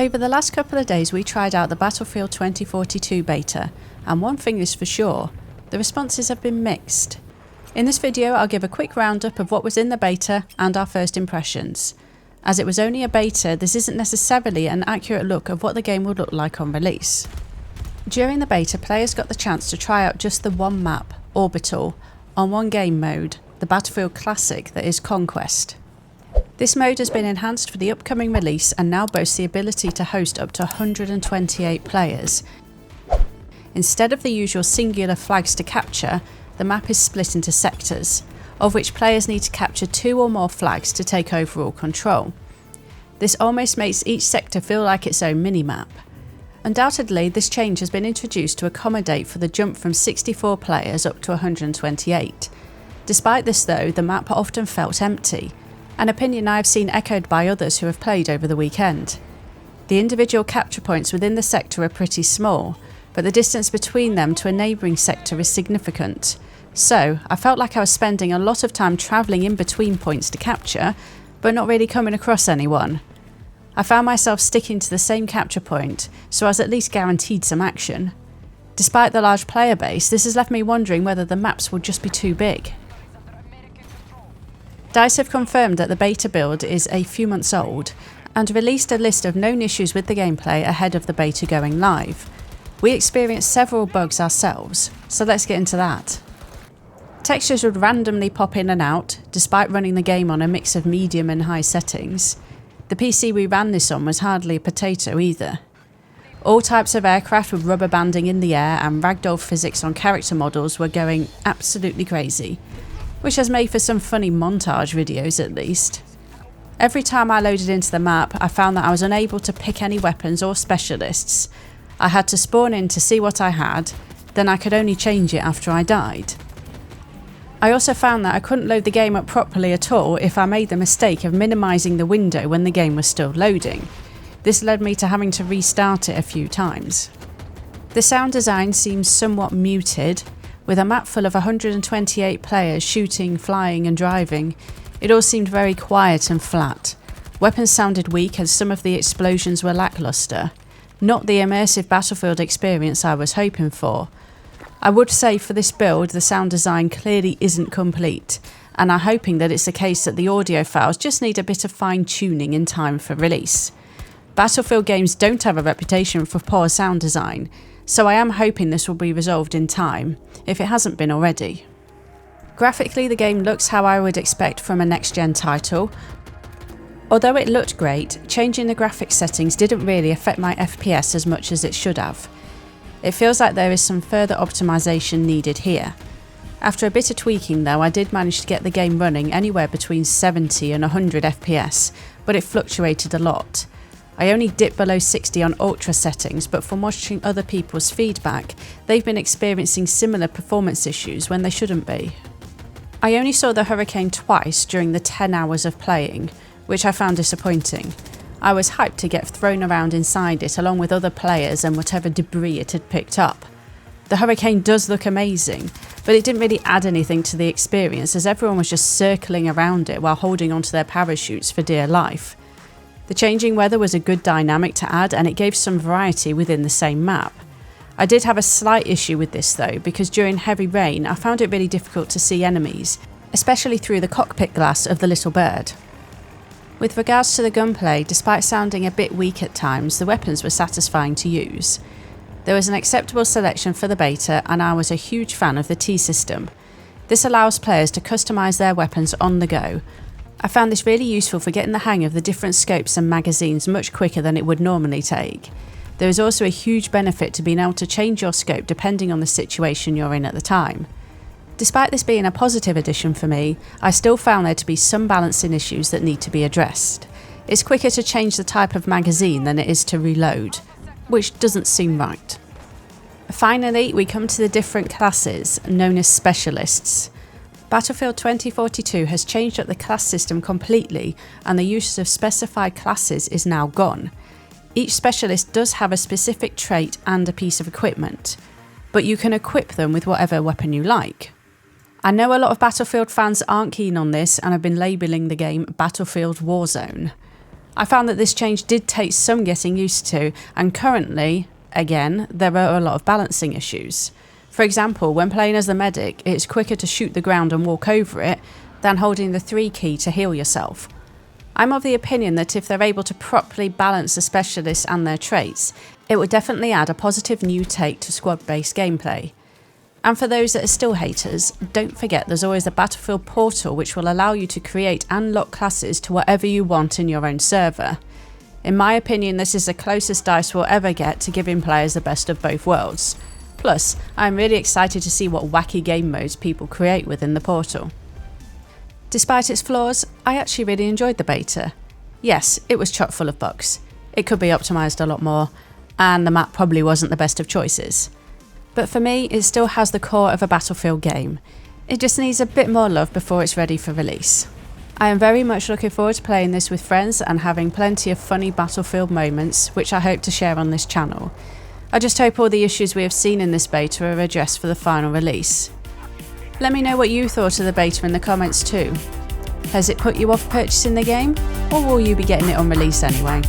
Over the last couple of days we tried out the Battlefield 2042 beta, and one thing is for sure, the responses have been mixed. In this video I'll give a quick roundup of what was in the beta and our first impressions. As it was only a beta, this isn't necessarily an accurate look of what the game would look like on release. During the beta, players got the chance to try out just the one map, Orbital, on one game mode, the Battlefield Classic that is Conquest. This mode has been enhanced for the upcoming release and now boasts the ability to host up to 128 players. Instead of the usual singular flags to capture, the map is split into sectors, of which players need to capture 2 or more flags to take overall control. This almost makes each sector feel like its own mini-map. Undoubtedly, this change has been introduced to accommodate for the jump from 64 players up to 128. Despite this though, the map often felt empty, an opinion I have seen echoed by others who have played over the weekend. The individual capture points within the sector are pretty small, but the distance between them to a neighbouring sector is significant. So, I felt like I was spending a lot of time travelling in between points to capture, but not really coming across anyone. I found myself sticking to the same capture point, so I was at least guaranteed some action. Despite the large player base, this has left me wondering whether the maps will just be too big. DICE have confirmed that the beta build is a few months old, and released a list of known issues with the gameplay ahead of the beta going live. We experienced several bugs ourselves, so let's get into that. Textures would randomly pop in and out, despite running the game on a mix of medium and high settings. The PC we ran this on was hardly a potato either. All types of aircraft were rubber banding in the air, and ragdoll physics on character models were going absolutely crazy, which has made for some funny montage videos at least. Every time I loaded into the map, I found that I was unable to pick any weapons or specialists. I had to spawn in to see what I had, then I could only change it after I died. I also found that I couldn't load the game up properly at all if I made the mistake of minimising the window when the game was still loading. This led me to having to restart it a few times. The sound design seems somewhat muted, with a map full of 128 players shooting, flying and driving. It all seemed very quiet and flat. Weapons sounded weak and some of the explosions were lacklustre. Not the immersive Battlefield experience I was hoping for. I would say for this build the sound design clearly isn't complete, and I'm hoping that it's the case that the audio files just need a bit of fine tuning in time for release. Battlefield games don't have a reputation for poor sound design, so I am hoping this will be resolved in time, if it hasn't been already. Graphically the game looks how I would expect from a next-gen title. Although it looked great, changing the graphics settings didn't really affect my FPS as much as it should have. It feels like there is some further optimisation needed here. After a bit of tweaking though, I did manage to get the game running anywhere between 70 and 100 FPS, but it fluctuated a lot. I only dipped below 60 on ultra settings, but from watching other people's feedback, they've been experiencing similar performance issues when they shouldn't be. I only saw the Hurricane twice during the 10 hours of playing, which I found disappointing. I was hyped to get thrown around inside it along with other players and whatever debris it had picked up. The Hurricane does look amazing, but it didn't really add anything to the experience as everyone was just circling around it while holding onto their parachutes for dear life. The changing weather was a good dynamic to add, and it gave some variety within the same map. I did have a slight issue with this though, because during heavy rain I found it really difficult to see enemies, especially through the cockpit glass of the little bird. With regards to the gunplay, despite sounding a bit weak at times, the weapons were satisfying to use. There was an acceptable selection for the beta, and I was a huge fan of the T system. This allows players to customise their weapons on the go. I found this really useful for getting the hang of the different scopes and magazines much quicker than it would normally take. There is also a huge benefit to being able to change your scope depending on the situation you're in at the time. Despite this being a positive addition for me, I still found there to be some balancing issues that need to be addressed. It's quicker to change the type of magazine than it is to reload, which doesn't seem right. Finally, we come to the different classes, known as specialists. Battlefield 2042 has changed up the class system completely, and the use of specified classes is now gone. Each specialist does have a specific trait and a piece of equipment, but you can equip them with whatever weapon you like. I know a lot of Battlefield fans aren't keen on this and have been labelling the game Battlefield Warzone. I found that this change did take some getting used to, and currently, again, there are a lot of balancing issues. For example, when playing as the medic, it's quicker to shoot the ground and walk over it than holding the 3 key to heal yourself. I'm of the opinion that if they're able to properly balance the specialists and their traits, it would definitely add a positive new take to squad-based gameplay. And for those that are still haters, don't forget there's always the Battlefield portal, which will allow you to create and lock classes to whatever you want in your own server. In my opinion, this is the closest DICE will ever get to giving players the best of both worlds. Plus, I'm really excited to see what wacky game modes people create within the portal. Despite its flaws, I actually really enjoyed the beta. Yes, it was chock full of bugs. It could be optimised a lot more, and the map probably wasn't the best of choices. But for me, it still has the core of a Battlefield game. It just needs a bit more love before it's ready for release. I am very much looking forward to playing this with friends and having plenty of funny Battlefield moments, which I hope to share on this channel. I just hope all the issues we have seen in this beta are addressed for the final release. Let me know what you thought of the beta in the comments too. Has it put you off purchasing the game, or will you be getting it on release anyway?